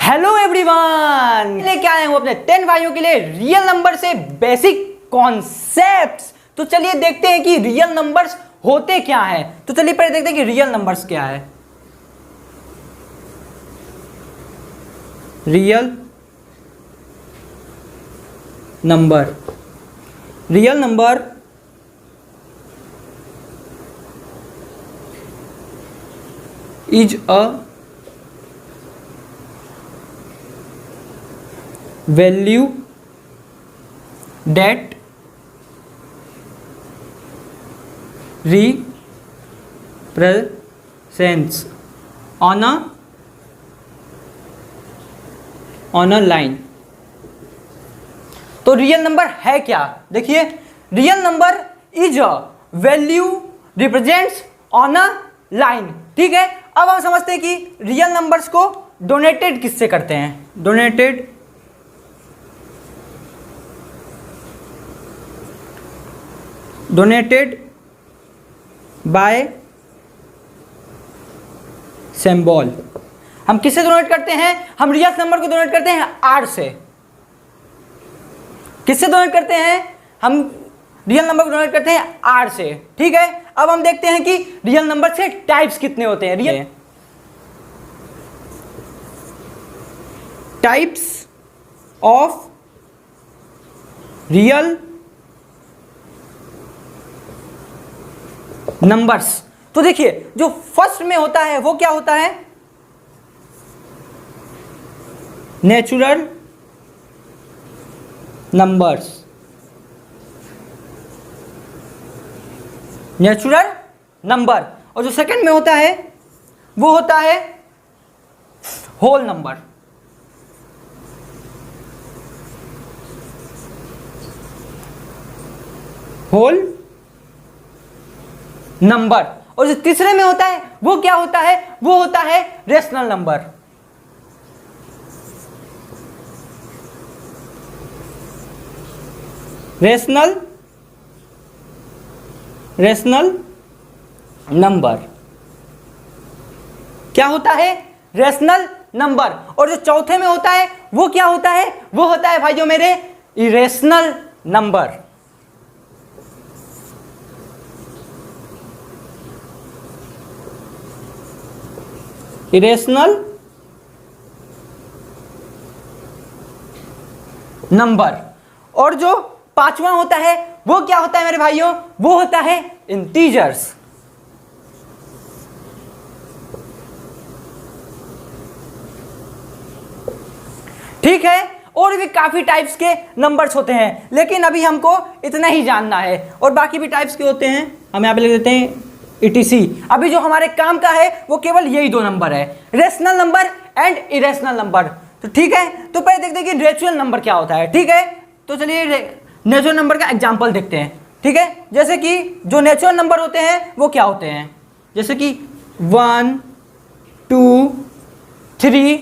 Hello everyone, लेके आए हूं अपने 10 भाइयों के लिए रियल नंबर से बेसिक कॉन्सेप्ट्स। तो चलिए देखते हैं कि रियल नंबर्स होते क्या हैं। तो चलिए पहले देखते हैं कि रियल नंबर्स क्या है। Real number is a value that represents on a line। तो रियल नंबर है क्या? देखिए, real number is a value represents on a line. ठीक है, अब हम समझते हैं कि रियल नंबर्स को डोनेटेड किससे करते हैं। Donated bye symbol. हम किससे डोनेट करते हैं? हम रियल नंबर को डोनेट करते हैं आर से। किससे डोनेट करते हैं? हम रियल नंबर को डोनेट करते हैं आर से। ठीक है, अब हम देखते हैं कि रियल नंबर से टाइप्स कितने होते हैं। Real types of real numbers. तो देखिए, जो फर्स्ट में होता है वो क्या होता है? Natural numbers. Natural number. और जो सेकंड में होता है वो होता है होल नंबर। Whole number. और जो तीसरे में होता है वो क्या होता है? वो होता है रेशनल नंबर। रेशनल नंबर क्या होता है? Rational number. और जो चौथे में होता है वो क्या होता है? वो होता है भाइयों मेरे इरेशनल नंबर। Irrational number. और जो पांचवा होता है वो क्या होता है मेरे भाइयों? वो होता है इंटीजर्स। ठीक है, और भी काफी टाइप्स के नंबर्स होते हैं, लेकिन अभी हमको इतना ही जानना है। और बाकी भी टाइप्स के होते हैं, हम यहां पे लिख देते हैं ETC। अभी जो हमारे काम का है वो केवल यही दो नंबर है, rational number and irrational number. तो ठीक है, तो पहले देखते हैं कि नेचुरल नंबर क्या होता है। ठीक है, तो चलिए नेचुरल नंबर का एग्जांपल देखते हैं। ठीक है, जैसे कि जो नेचुरल नंबर होते हैं वो क्या होते हैं? जैसे कि 1 2 3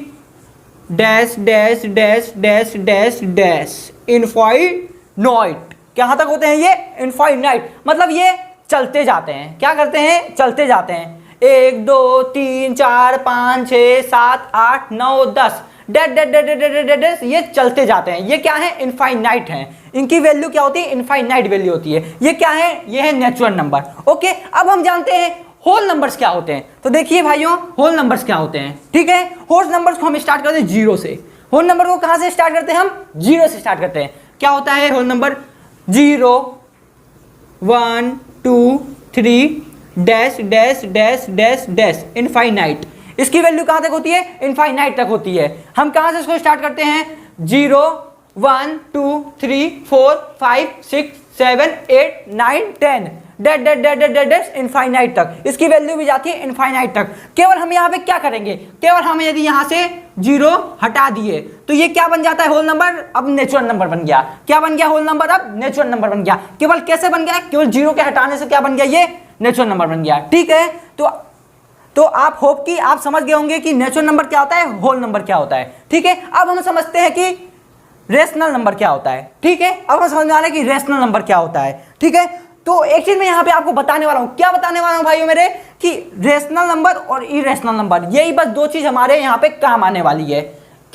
dash dash dash dash dash dash infinite. कहाँ तक होते हैं ये? इनफाइनाइट। मतलब ये चलते जाते हैं। क्या करते हैं? चलते जाते हैं। 1 2 3 4 5 6 7 8 9 10 dash dash dash dash dash, ये चलते जाते हैं। ये क्या है? इनफाइनाइट हैं। इनकी वैल्यू क्या होती है? इनफाइनाइट वैल्यू होती है। ये क्या है? ये है नेचुरल नंबर। ओके, अब हम जानते हैं होल नंबर्स क्या होते हैं। तो देखिए भाइयों, होल नंबर्स क्या होते हैं। ठीक है, होल नंबर्स को हम स्टार्ट करते हैं जीरो से। होल नंबर को कहां से स्टार्ट करते हैं? हम जीरो से स्टार्ट करते हैं। क्या होता है whole number? 0 1 2 3 dash dash dash dash dash infinite. इसकी वैल्यू कहां तक होती है? इनफाइनाइट तक होती है। हम कहां से इसको स्टार्ट करते हैं? 0 1 2 3 4 5 6 7 8 9 10 dash dash dash dash dash infinite तक। इसकी वैल्यू भी जाती है इनफाइनाइट तक। केवल हम यहाँ पे क्या करेंगे? केवल हम यदि यहाँ से 0 हटा दिए तो ये क्या बन जाता है? Whole number. अब नेचुरल नंबर बन गया। क्या बन गया? होल नंबर अब नेचुरल नंबर बन गया। केवल कैसे बन गया? केवल 0 के हटाने से क्या बन गया? ये नेचुरल नंबर बन गया। ठीक है, तो आप होप कि आप समझ गए होंगे कि नेचुरल नंबर क्या होता है, होल नंबर क्या होता है। ठीक है, अब हम समझते हैं कि रेशनल नंबर क्या होता है। ठीक है, अब हम समझ में आ रहा है कि रेशनल नंबर क्या होता है। ठीक है, तो एक चीज मैं यहाँ पे आपको बताने वाला हूँ। क्या बताने वाला हूँ भाइयों मेरे? कि रेशनल नंबर और इरेशनल नंबर, यही बस दो चीज हमारे यहाँ पे काम आने वाली है।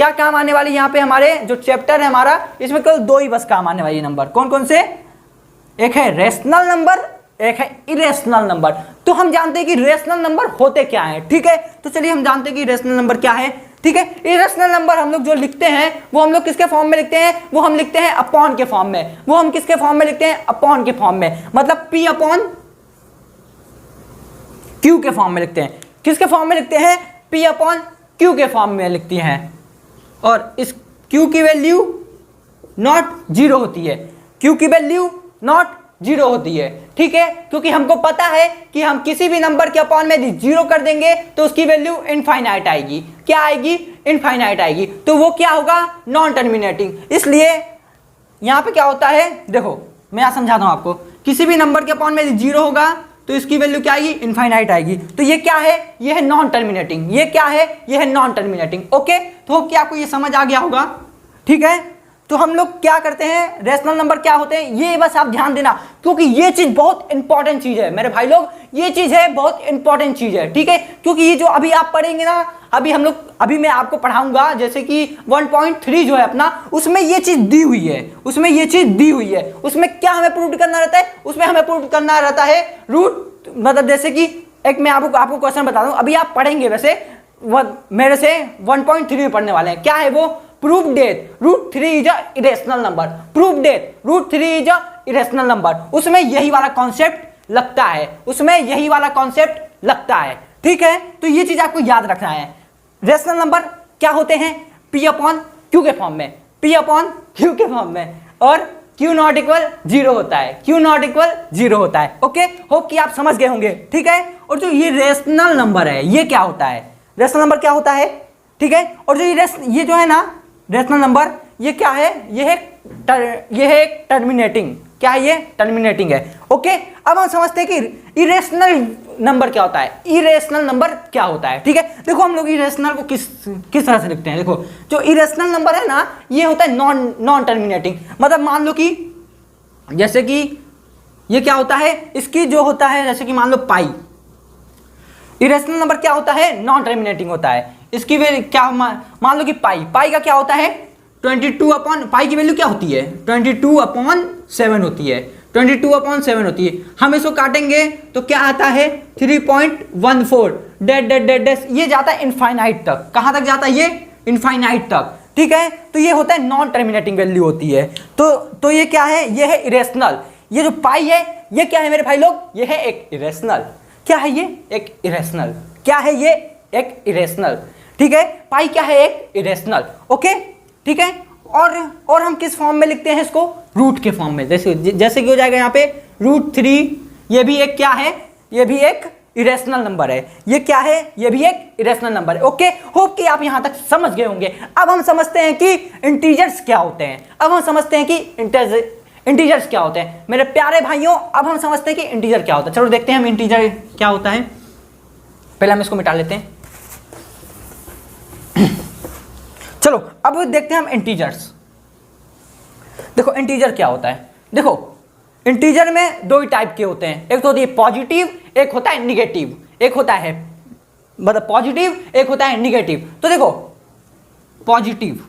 क्या काम आने वाली यहाँ पे हमारे जो चैप्टर है हमारा, इसमें केवल 2 ही बस काम आने वाली नंबर। कौन कौन से? एक है रेशनल नंबर, एक है इरेशनल नंबर। तो हम जानते हैं कि रेशनल नंबर होते क्या है, ठीक है। तो चलिए हम जानते हैं कि रेशनल नंबर क्या है, ठीक है। इरेशनल नंबर हम लोग जो लिखते हैं वो हम लोग किसके फॉर्म में लिखते हैं? वो हम लिखते हैं अपॉन के फॉर्म में। वो हम किसके फॉर्म में लिखते हैं? अपॉन के फॉर्म में, मतलब P अपॉन Q के फॉर्म में लिखते हैं। किसके फॉर्म में लिखते हैं? P अपॉन Q के फॉर्म में लिखती हैं। और इस Q की वैल्यू नॉट 0 होती है, Q की वैल्यू नॉट 0 होती है, ठीक है। क्योंकि हमको पता है कि हम किसी भी नंबर के अपॉन में 0 कर देंगे तो उसकी वैल्यू इनफाइनाइट आएगी। क्या आएगी? इनफाइनाइट आएगी। तो वो क्या होगा? Non terminating. इसलिए यहां पे क्या होता है, देखो मैं यहां समझाता हूं आपको। किसी भी नंबर के अपॉन में 0 होगा तो इसकी वैल्यू क्या आएगी? इनफाइनाइट आएगी। तो ये क्या है? ये है नॉन टर्मिनेटिंग। ये क्या है? ये है नॉन टर्मिनेटिंग। ओके, तो क्या आपको ये समझ आ गया होगा, ठीक है। तो हम लोग क्या करते हैं, रेशनल नंबर क्या होते हैं ये बस आप ध्यान देना, क्योंकि ये चीज बहुत इंपॉर्टेंट चीज है मेरे भाई लोग। ये चीज है बहुत इंपॉर्टेंट चीज है, ठीक है। क्योंकि ये जो अभी आप पढ़ेंगे ना, अभी मैं आपको पढ़ाऊंगा, जैसे कि 1.3 जो है अपना, उसमें ये चीज दी हुई है, उसमें ये चीज दी हुई है। उसमें क्या हमें प्रूव करना रहता है? उसमें हमें प्रूव करना रहता है रूट, मतलब जैसे कि एक मैं आपको क्वेश्चन बता दूं, अभी आप पढ़ेंगे वैसे मेरे से 1.3 में पढ़ने वाले हैं। क्या है वो? Proof that root 3 is a irrational number. Proof that root 3 is a irrational number. उसमें यही वाला कॉन्सेप्ट लगता है, उसमें यही वाला कॉन्सेप्ट लगता है, ठीक है। तो ये चीज आपको याद रखना है। रेशनल नंबर क्या होते हैं? P अपॉन Q के फॉर्म में, P अपॉन Q के फॉर्म में, और Q नॉट इक्वल 0 होता है, Q नॉट इक्वल 0 होता है। ओके, होप कि आप समझ गए होंगे, ठीक है। और जो ये रेशनल नंबर है ये क्या होता है? रेशनल नंबर क्या होता है, ठीक है। और जो ये जो है ना रेशनल नंबर, ये क्या है? ये है एक टर्मिनेटिंग। क्या है? ये टर्मिनेटिंग है। ओके, अब हम समझते हैं कि इरेशनल नंबर क्या होता है। इरेशनल नंबर क्या होता है, ठीक है। देखो हम लोग इरेशनल को किस तरह से लिखते हैं। देखो जो इरेशनल नंबर है ना, ये होता है नॉन टर्मिनेटिंग। मतलब मान लो कि जैसे कि ये क्या होता है, इसकी जो होता है, जैसे कि मान लो पाई, इरेशनल नंबर क्या होता है? नॉन टर्मिनेटिंग होता है। इसकी वैल्यू क्या, मान लो कि पाई का क्या होता है? 22 अपॉन, पाई की वैल्यू क्या होती है? 22/7 होती है, 22/7 होती है। हम इसको काटेंगे तो क्या आता है? 3.14 डैश ये जाता है इनफाइनाइट तक। कहां तक जाता है ये? इनफाइनाइट तक, ठीक है। तो ये होता है नॉन टर्मिनेटिंग वैल्यू होती है। तो ये क्या है? ये है इरेशनल। ये जो पाई है ये क्या है मेरे भाई लोग? ये है एक इरेशनल। क्या है ये? एक इरेशनल। क्या है ये? एक इरेशनल, ठीक है। पाई क्या है? एक इरेशनल। ओके, ठीक है। और हम किस फॉर्म में लिखते हैं इसको? रूट के फॉर्म में। जैसे कि हो जाएगा यहाँ पे √3, ये भी एक क्या है? ये भी एक इरेशनल नंबर है। ये क्या है? ये भी एक इरेशनल नंबर है। ओके, होप कि आप यहां तक समझ गए होंगे। अब हम समझते हैं कि इंटीजर्स क्या होते हैं। अब हम समझते हैं कि इंटीजर्स क्या होते हैं मेरे प्यारे भाइयों। अब हम समझते हैं कि इंटीजर क्या होता है। चलो देखते हैं हम इंटीजर क्या होता है। पहले हम इसको मिटा लेते हैं। चलो अब देखते हैं हम इंटीजर्स। देखो इंटीजर क्या होता है। देखो इंटीजर में 2 ही टाइप के होते हैं, एक तो होती है पॉजिटिव, एक होता है निगेटिव। एक होता है मतलब पॉजिटिव, एक होता है निगेटिव। तो देखो पॉजिटिव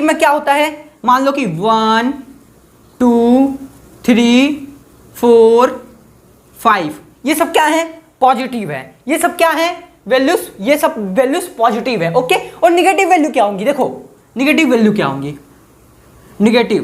में क्या होता है? मान लो कि 1 2 3 4 5 ये सब क्या है? पॉजिटिव है। ये सब क्या है? वैल्यूज। ये सब वैल्यूज पॉजिटिव है। ओके, और निगेटिव वैल्यू क्या होंगी? देखो निगेटिव वैल्यू क्या होंगी? निगेटिव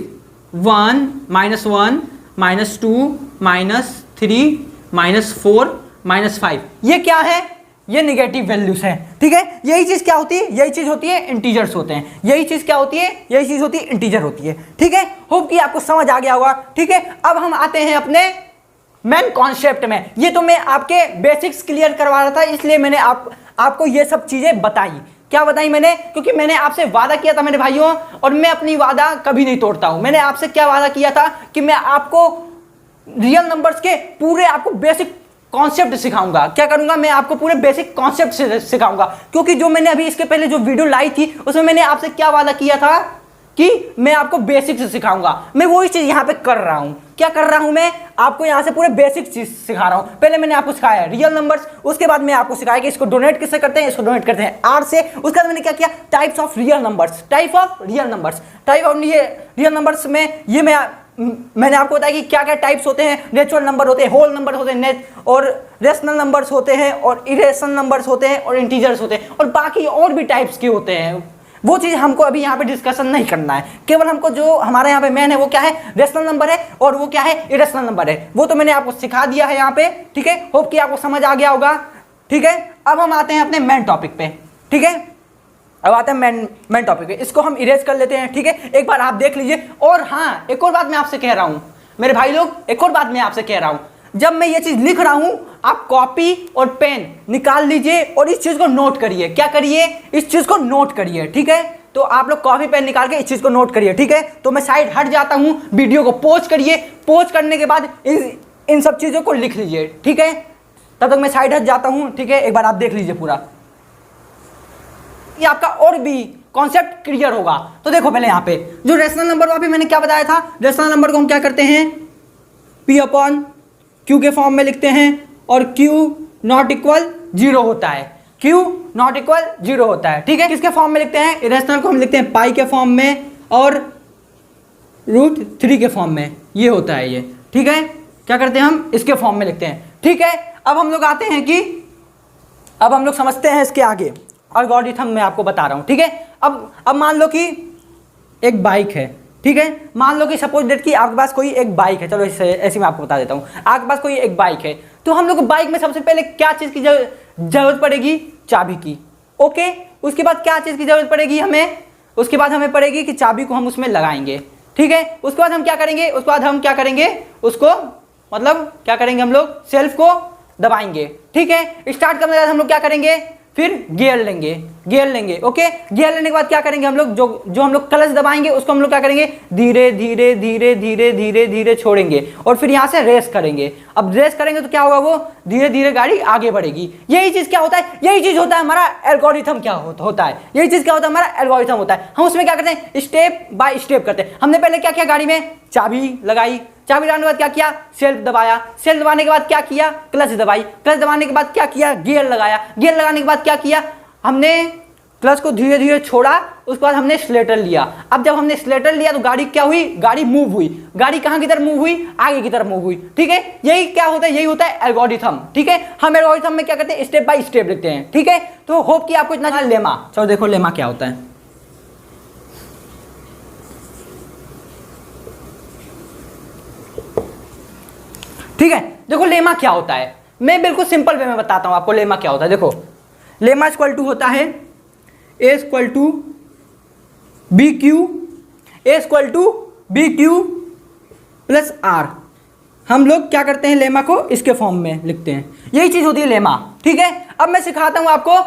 1 -1 -2 -3 -4 -5 ये क्या है? ये निगेटिव वैल्यूज है, ठीक है। यही चीज क्या होती है? यही चीज होती है इंटीजर्स होते हैं। यही चीज क्या होती है? यही चीज होती है इंटीजर होती है, ठीक है। होप कि आपको समझ आ गया होगा, ठीक है। अब हम आते हैं अपने मेन कॉन्सेप्ट में। ये तो मैं आपके बेसिक्स क्लियर करवा रहा था, इसलिए मैंने आपको ये सब चीजें बताई। क्या बताई मैंने? क्योंकि मैंने आपसे वादा किया था मेरे भाइयों, और मैं अपनी वादा कभी नहीं तोड़ता हूं। मैंने आपसे क्या वादा किया था कि मैं आपको रियल नंबर्स के पूरे आपको बेसिक कॉन्सेप्ट सिखाऊंगा। क्या करूंगा? मैं आपको पूरे बेसिक कॉन्सेप्ट सिखाऊंगा। क्योंकि जो मैंने अभी इसके पहले जो वीडियो लाई थी उसमें मैंने आपसे क्या वादा किया था कि मैं आपको बेसिक से सिखाऊंगा। मैं वही चीज यहाँ पे कर रहा हूँ। क्या कर रहा हूँ मैं? आपको यहाँ से पूरे बेसिक चीज सिखा रहा हूँ। पहले मैंने आपको सिखाया रियल नंबर्स, उसके बाद मैं आपको सिखाया कि इसको डोनेट किससे करते हैं, इसको डोनेट करते हैं आर से। उसके बाद मैंने क्या किया, types of real numbers, type of real numbers, type of real numbers में ये मैंने आपको बताया कि क्या क्या टाइप्स होते हैं। नेचुरल नंबर होते हैं, होल नंबर होते हैं, और रेशनल नंबर्स होते हैं, और इरेशनल नंबर्स होते हैं, और इंटीजर्स होते हैं, और बाकी और भी टाइप्स के होते हैं। वो चीज़ हमको अभी यहाँ पे डिस्कशन नहीं करना है। केवल हमको जो हमारे यहाँ पे मेन है वो क्या है, रेशनल नंबर है, और वो क्या है, इरेशनल नंबर है। वो तो मैंने आपको सिखा दिया है यहाँ पे, ठीक है। होप कि आपको समझ आ गया होगा, ठीक है। अब हम आते हैं अपने मेन टॉपिक पे, ठीक है। अब आते हैं मेन टॉपिक पे। इसको हम इरेज कर लेते हैं, ठीक है। एक बार आप देख लीजिए। और हाँ, एक और बात मैं आपसे कह रहा हूँ मेरे भाई लोग, एक और बात मैं आपसे कह रहा हूँ, जब मैं ये चीज लिख रहा हूं आप कॉपी और पेन निकाल लीजिए और इस चीज को नोट करिए। क्या करिए, इस चीज को नोट करिए, ठीक है। तो आप लोग कॉपी पेन निकाल के इस चीज को नोट करिए, ठीक है। तो मैं साइड हट जाता हूं, वीडियो को पॉज करिए, पॉज करने के बाद इन सब चीजों को लिख लीजिए, ठीक है। तब तक मैं साइड हट जाता हूं, ठीक है। एक बार आप देख लीजिए पूरा, ये आपका और भी कॉन्सेप्ट क्लियर होगा। तो देखो पहले यहाँ पे जो रेशनल नंबर वहां पे मैंने क्या बताया था, रेशनल नंबर को हम क्या करते हैं, P अपॉन Q के फॉर्म में लिखते हैं, और Q नॉट इक्वल 0 होता है, Q नॉट इक्वल 0 होता है, ठीक है। किसके फॉर्म में लिखते हैं, इरेशनल को हम लिखते हैं पाई के फॉर्म में, और √3 के फॉर्म में, ये होता है ये, ठीक है। क्या करते हैं हम, इसके फॉर्म में लिखते हैं, ठीक है। अब हम लोग आते हैं कि अब हम लोग समझते हैं इसके आगे एल्गोरिथम मैं आपको बता रहा हूं, ठीक है। अब मान लो कि एक बाइक है, ठीक है। मान लो कि सपोज डेट कि आपके पास कोई एक बाइक है, चलो ऐसे मैं आपको बता देता हूँ। आपके पास कोई एक बाइक है, तो हम लोग बाइक में सबसे पहले क्या चीज़ की जरूरत पड़ेगी, चाबी की, ओके। उसके बाद क्या चीज़ की जरूरत पड़ेगी हमें, उसके बाद हमें पड़ेगी कि चाबी को हम उसमें लगाएंगे, ठीक है। उसके बाद हम क्या करेंगे, उसके बाद हम क्या करेंगे, उसको मतलब क्या करेंगे, हम लोग सेल्फ को दबाएंगे, ठीक है। स्टार्ट करने के बाद हम लोग क्या करेंगे, फिर गियर लेंगे, ओके। गियर लेने के बाद क्या करेंगे हम लोग, जो हम लोग क्लच दबाएंगे उसको हम लोग क्या करेंगे, धीरे धीरे धीरे धीरे धीरे धीरे छोड़ेंगे, और फिर यहाँ से रेस करेंगे। अब रेस करेंगे तो क्या होगा, वो धीरे धीरे गाड़ी आगे बढ़ेगी। यही चीज़ क्या होता है, यही चीज़ होता है हमारा एल्गोरिथम। क्या होता है, यही चीज़ क्या होता है, हमारा एल्गोरिथम होता है। हम उसमें क्या करते हैं, स्टेप बाय स्टेप करते हैं। हमने पहले क्या किया, गाड़ी में चाबी लगाई, चाबी लगाने के बाद क्या किया, सेल्फ दबाया, सेल्फ दबाने के बाद क्या किया, क्लच दबाई, क्लच दबाने के बाद क्या किया, गियर लगाया, गियर लगाने के बाद क्या किया, हमने क्लच को धीरे धीरे छोड़ा, उसके बाद हमने एक्सीलरेटर लिया। अब जब हमने एक्सीलरेटर लिया तो गाड़ी क्या हुई, गाड़ी मूव हुई। गाड़ी कहाँ की तरफ मूव हुई, आगे की तरफ मूव हुई, ठीक है। यही क्या होता है, यही होता है एल्गोरिथम, ठीक है। हम एल्गोरिथम में क्या करते हैं, स्टेप बाय स्टेप लिखते हैं, ठीक है। तो होप कि आपको इतना लेमा, चलो देखो लेमा क्या होता है। ठीक है, देखो लेमा क्या होता है, मैं बिल्कुल सिंपल वे में बताता हूं आपको लेमा क्या होता है। देखो लेमा इक्वल टू होता है A equal to B Q, A equal to B Q plus R. हम लोग क्या करते हैं, लेमा को इसके फॉर्म में लिखते हैं, यही चीज होती है लेमा, ठीक है। अब मैं सिखाता हूं आपको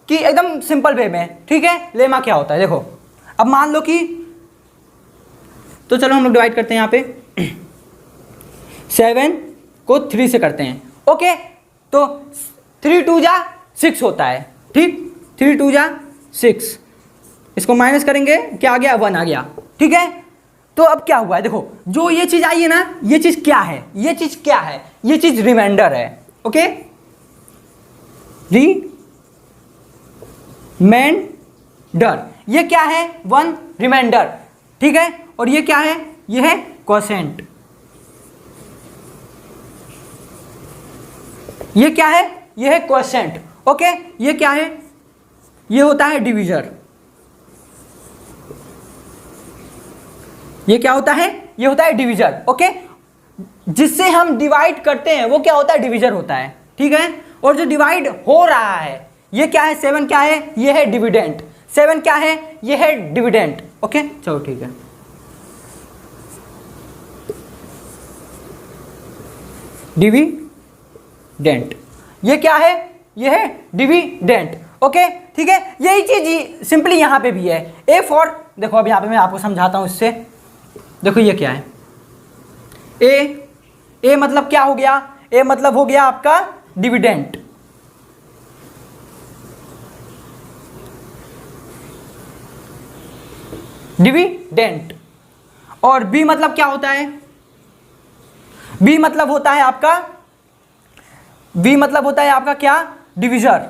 कि एकदम सिंपल वे में, ठीक है, लेमा क्या होता है। देखो अब मान लो कि, तो चलो हम लोग डिवाइड करते हैं यहाँ पे 7 को 3 से करते हैं, ओके। तो 3 2 जा 6 होता है, ठीक, 3 2 जा 6, इसको माइनस करेंगे, क्या आ गया, 1 आ गया, ठीक है। तो अब क्या हुआ है, देखो जो ये चीज आई है ना, ये चीज क्या है, ये चीज क्या है, ये चीज रिमाइंडर है, ओके, रिमाइंडर। ये क्या है, 1 रिमाइंडर, ठीक है। और ये क्या है, ये है क्वोशेंट। ये क्या है, ये है क्वोशेंट, ओके। ये क्या है, ये होता है डिवीजर। ये क्या होता है, ये होता है डिवीजर, ओके। जिससे हम डिवाइड करते हैं वो क्या होता है, डिवीजर होता है, ठीक है। और जो डिवाइड हो रहा है, ये क्या है, 7 क्या है, ये है डिविडेंड। 7 क्या है, ये है डिविडेंड, ओके। चलो ठीक है, डिविडेंट। ये क्या है, ये है डिविडेंट, ओके, ठीक है। यही चीज सिंपली यहां पे भी है। ए फॉर, देखो अब यहां पे मैं आपको समझाता हूं इससे। देखो ये क्या है, ए मतलब क्या हो गया, ए मतलब हो गया आपका डिविडेंट। डिविडेंट। और बी मतलब क्या होता है? बी मतलब होता है आपका, बी मतलब होता है आपका क्या? डिविजर।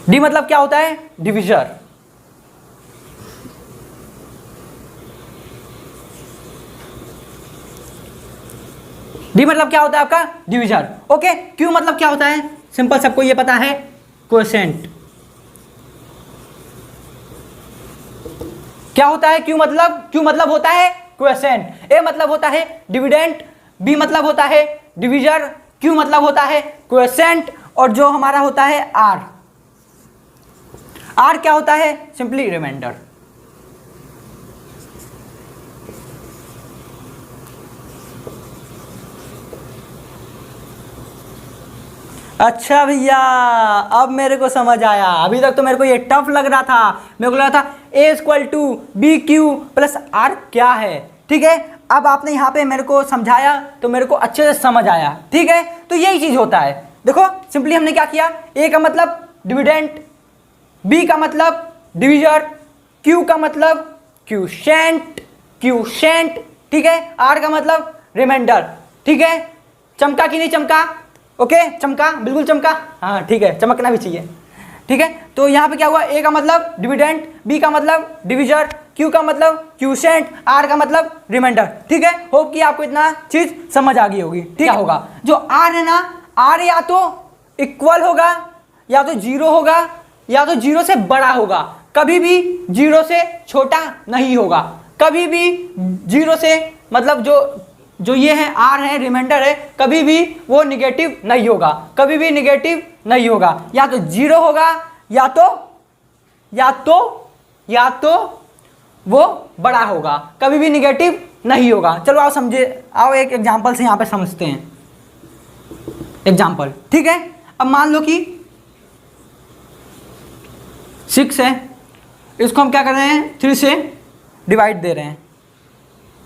डी मतलब क्या होता है? डिविजर। डी मतलब क्या होता है आपका? डिविजर। ओके। क्यू मतलब क्या होता है? सिंपल, सबको ये पता है, क्वोशेंट। क्या होता है क्यू मतलब? क्यू मतलब होता है क्वोशेंट। ए मतलब होता है डिविडेंट, बी मतलब होता है डिविजर, क्यू मतलब होता है क्वोशेंट, और जो हमारा होता है आर, आर क्या होता है? Simply remainder. अच्छा भैया, अब मेरे को समझ आया। अभी तक तो मेरे को ये टफ लग रहा था, मेरे को लगा था A equal to B Q plus R क्या है। ठीक है, अब आपने यहाँ पे मेरे को समझाया तो मेरे को अच्छे से समझ आया। ठीक है, तो यही चीज़ होता है। देखो सिंपली हमने क्या किया, ए का मतलब डिविडेंट, बी का मतलब डिविजर, क्यू का मतलब क्यूशेंट, क्यूशेंट। ठीक है, आर का मतलब रिमाइंडर। ठीक है, चमका कि नहीं चमका? ओके, चमका, बिल्कुल चमका। हाँ ठीक है, चमकना भी चाहिए। ठीक है, तो यहाँ पे क्या हुआ, ए का मतलब डिविडेंट, बी का मतलब डिविजर, क्यू का मतलब क्यूशेंट, आर का मतलब रिमाइंडर। ठीक है, होप कि आपको इतना चीज समझ आ गई होगी। ठीक है, होगा जो आर है ना, आर या तो इक्वल होगा, या तो जीरो होगा, या तो जीरो से बड़ा होगा, कभी भी जीरो से छोटा नहीं होगा। कभी भी जीरो से मतलब जो ये है आर है, रिमाइंडर है, कभी भी वो निगेटिव नहीं होगा, कभी भी निगेटिव नहीं होगा। या तो जीरो होगा, या तो वो बड़ा होगा, कभी भी निगेटिव नहीं होगा। चलो आओ समझे, आओ एक एग्जांपल से यहाँ पे समझते हैं। एग्जांपल, ठीक है, अब मान लो कि 6 है, इसको हम क्या कर रहे हैं, 3 से डिवाइड दे रहे हैं।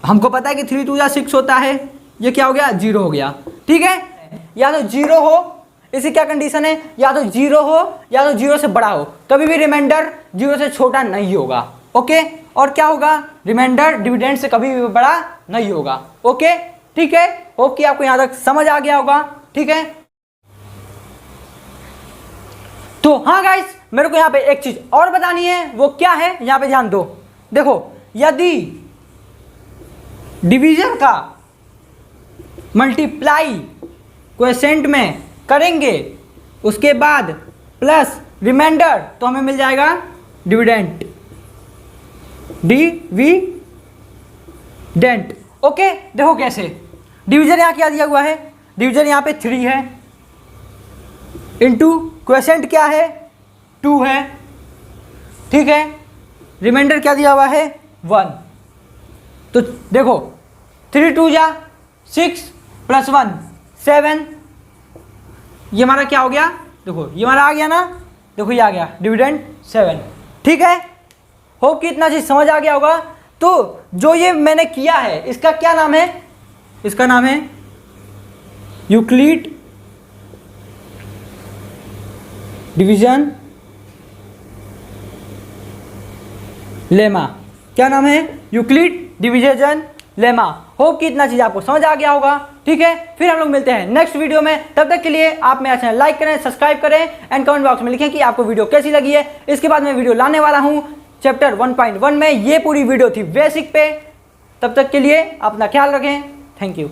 हमको पता है कि 3 2 या 6 होता है, ये क्या हो गया, 0 हो गया। ठीक है, या तो 0 हो, इसी क्या कंडीशन है, या तो 0 हो या तो 0 से बड़ा हो, कभी भी रिमाइंडर 0 से छोटा नहीं होगा। ओके, और क्या होगा, रिमाइंडर डिविडेंड से कभी भी बड़ा नहीं होगा। ओके, ठीक है, होप कि आपको यहां तक समझ आ गया होगा। ठीक है, तो हाँ गाइस, मेरे को यहाँ पे एक चीज और बतानी है, वो क्या है, यहाँ पे ध्यान दो। देखो, यदि डिवीजन का मल्टीप्लाई क्वोशेंट में करेंगे, उसके बाद प्लस रिमाइंडर, तो हमें मिल जाएगा डिविडेंट, डिविडेंट। ओके, देखो कैसे, डिवीजन यहां क्या दिया हुआ है, डिवीजन यहां पे 3 है, इंटू क्वोशेंट क्या है, 2 है। ठीक है, रिमाइंडर क्या दिया हुआ है, 1। तो देखो 3 2 जा 6 प्लस 1 7, ये हमारा क्या हो गया, देखो ये हमारा आ गया ना, देखो ये आ गया डिविडेंड 7। ठीक है, होप कि इतना चीज समझ आ गया होगा। तो जो ये मैंने किया है, इसका क्या नाम है, इसका नाम है यूक्लिड डिवीजन लेमा। क्या नाम है, यूक्लिड डिवीजन लेमा। होप कि इतना चीज आपको समझ आ गया होगा। ठीक है, फिर हम लोग मिलते हैं नेक्स्ट वीडियो में। तब तक के लिए आप मेरा चैनल लाइक करें, सब्सक्राइब करें एंड कमेंट बॉक्स में लिखें कि आपको वीडियो कैसी लगी है। इसके बाद मैं वीडियो लाने वाला हूं चैप्टर 1.1 में। ये पूरी वीडियो थी बेसिक पे। तब तक के लिए अपना ख्याल रखें। Thank you.